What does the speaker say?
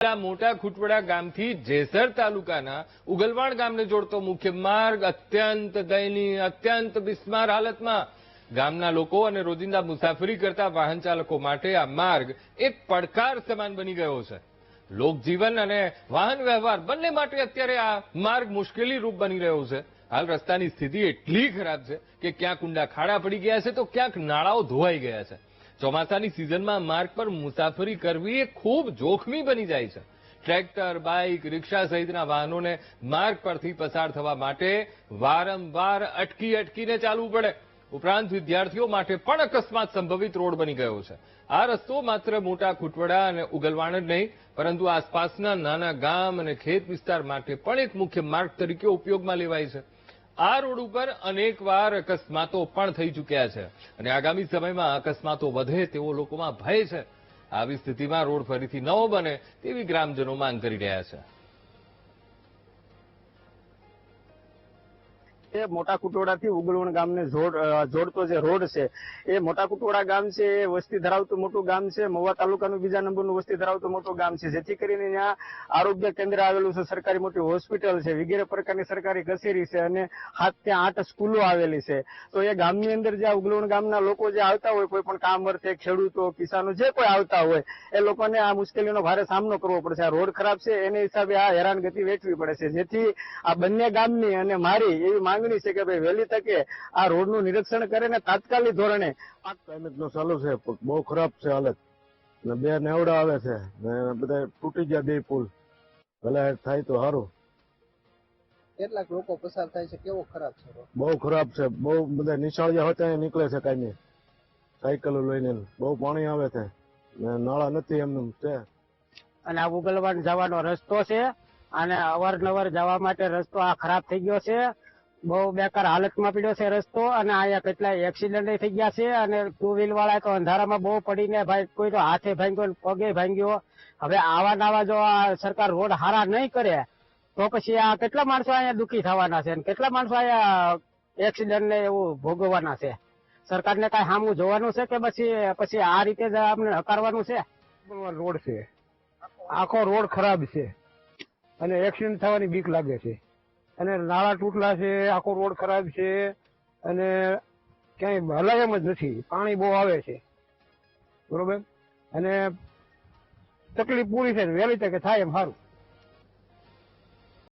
મોટા ખુટવડા ગામથી જેસર તાલુકાના ઉગલવાણ ગામને જોડતો મુખ્ય માર્ગ અત્યંત દયનીય, અત્યંત બિસ્માર હાલતમાં. ગામના લોકો અને રોજિંદા મુસાફરી કરતા વાહન ચાલકો માટે આ માર્ગ એક પડકાર સમાન બની ગયો છે. લોકજીવન અને વાહન વ્યવહાર બંને માટે અત્યારે આ માર્ગ મુશ્કેલી રૂપ બની રહ્યો છે. હાલ રસ્તાની સ્થિતિ એટલી ખરાબ છે કે ક્યાંક ઊંડા ખાડા પડી ગયા છે તો ક્યાંક નાળાઓ ધોવાઈ ગયા છે. ચોમાસાની સિઝનમાં માર્ગ પર મુસાફરી કરવી એ ખૂબ જોખમી બની જાય છે. ટ્રેક્ટર, બાઇક, રિક્ષા સહિતના વાહનોને માર્ગ પરથી પસાર થવા માટે વારંવાર અટકીને ચાલવું પડે. ઉપરાંત વિદ્યાર્થીઓ માટે પણ અકસ્માત સંભવિત રોડ બની ગયો છે. આ રસ્તો માત્ર મોટા ખુટવડા અને ઉગલવાણ જ નહીં, પરંતુ આસપાસના નાના ગામ અને ખેત વિસ્તાર માટે પણ એક મુખ્ય માર્ગ તરીકે ઉપયોગમાં લેવાય છે. આ રોડ ઉપર અનેકવાર અકસ્માતો પણ થઈ ચૂક્યા છે અને આગામી સમયમાં અકસ્માતો વધે તેવો લોકોમાં ભય છે. આવી સ્થિતિમાં રોડ ફરીથી નવો બને તેવી ગ્રામજનો માંગ કરી રહ્યા છે. એ મોટા કુટોડાથી ઉગલવણ ગામને જોડતો જે રોડ છે એ મોટા કુટોડા ગામ છે એ વસ્તી ધરાવતું મોટું ગામ છે. મહુવા તાલુકાનું બીજા નંબરનું વસ્તી ધરાવતું મોટું ગામ છે, જેથી કરીને ત્યાં આરોગ્ય કેન્દ્ર આવેલું છે, સરકારી મોટી હોસ્પિટલ છે, વગેરે પ્રકારની સરકારી કચેરી છે અને ત્યાં 8 સ્કૂલો આવેલી છે. તો એ ગામની અંદર જે ઉગલવણ ગામના લોકો જે આવતા હોય, કોઈ પણ કામ અર્થે, ખેડૂતો, કિસાનો જે કોઈ આવતા હોય એ લોકોને આ મુશ્કેલીનો ભારે સામનો કરવો પડશે. આ રોડ ખરાબ છે એને હિસાબે આ હેરાનગતિ વેઠવી પડે છે. જેથી આ બંને ગામની અને મારી એવી માંગણી છે કે ભાઈ વહેલી તકે આ રોડનું નિરીક્ષણ કરે ને તાત્કાલિક ધોરણે. નો ચાલુ છે, બહુ ખરાબ છે હાલત. ને 2 નેવડા આવે છે ને બધા તૂટી ગયા 2 પુલ. ભલે થાય તો સારું. કેટલાક લોકો પસાર થાય છે, કેવો ખરાબ છે? બહુ ખરાબ છે, બહુ બધા નિશાળિયા હતા નીકળે છે કાંઈ સાયકલો લઈને. બહુ પાણી આવે છે ને નાળા નથી એમનું છે. અને આ ઉગલવાણ જવાનો રસ્તો છે અને અવારનવાર જવા માટે રસ્તો આ ખરાબ થઈ ગયો છે. બહુ બેકાર હાલતમાં પડ્યો છે રસ્તો અને અહીંયા કેટલાય એક્સિડન્ટ થઈ ગયા છે અને 2 વ્હીલ વાળા તો અંધારામાં બહુ પડીને ભાઈ કોઈ તો હાથે ભાંગ્યો, પગે ભાંગ્યો. હવે આવા નવા જો આ સરકાર રોડ હારા નહીં કરે તો પછી આ કેટલા માણસો અહીંયા દુઃખી થવાના છે અને કેટલા માણસો અહીંયા એક્સિડન્ટ ને એવું ભોગવવાના છે. સરકારને કઈ સામું જોવાનું છે કે પછી આ રીતે જ અમને હકારવાનું છે? રોડ છે, આખો રોડ ખરાબ છે અને એક્સિડન્ટ થવાની બીક લાગે છે અને નાળા તૂટલા છે, આખો રોડ ખરાબ છે અને ક્યાંય હલાય એમ જ નથી. પાણી બહુ આવે છે, બરોબર, અને તકલીફ પૂરી છે. વહેલી તકે થાય એમ સારું.